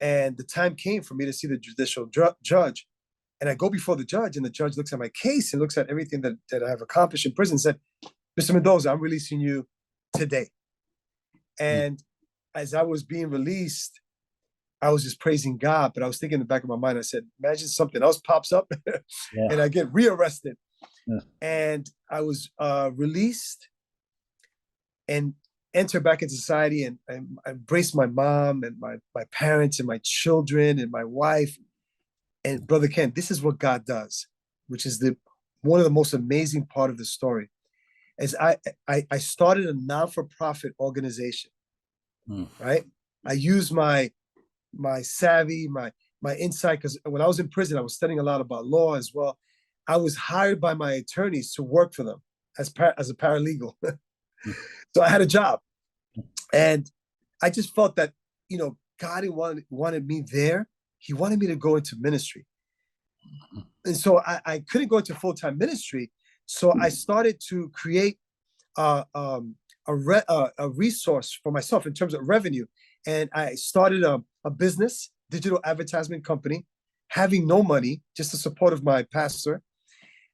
And the time came for me to see the judicial judge. And I go before the judge, and the judge looks at my case and looks at everything that I have accomplished in prison and said, Mr. Mendoza, I'm releasing you today. And as I was being released, I was just praising God, but I was thinking in the back of my mind, I said, imagine something else pops up and I get rearrested. Yeah. And I was released and enter back into society, and I embraced my mom and my parents and my children and my wife. And Brother Ken, this is what God does, which is one of the most amazing part of the story. As I started a non-for-profit organization, right? I used my savvy, my insight, because when I was in prison, I was studying a lot about law as well. I was hired by my attorneys to work for them as a paralegal. So I had a job, and I just felt that, God wanted me there. He wanted me to go into ministry. And so I couldn't go into full-time ministry. So I started to create a resource for myself in terms of revenue. And I started a business, digital advertisement company, having no money, just the support of my pastor.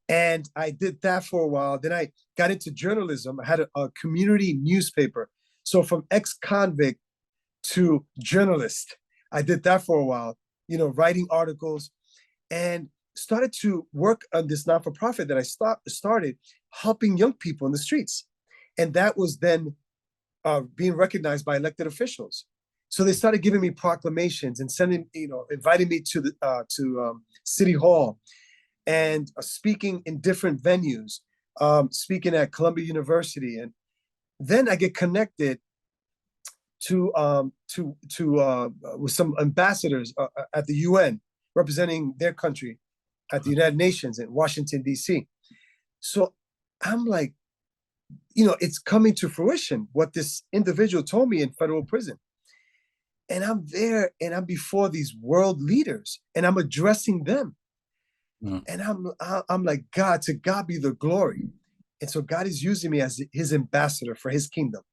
And I did that for a while. Then I got into journalism. I had a community newspaper. So from ex-convict to journalist, I did that for a while, writing articles, and started to work on this not-for-profit that I started helping young people in the streets. And that was then being recognized by elected officials. So they started giving me proclamations and inviting me to City Hall and speaking in different venues, speaking at Columbia University. And then I get connected with some ambassadors at the UN representing their country at the United Nations in Washington, D.C. So I'm like, it's coming to fruition, what this individual told me in federal prison. And I'm there, and I'm before these world leaders, and I'm addressing them. And I'm like, God, to God be the glory. And so God is using me as his ambassador for his kingdom.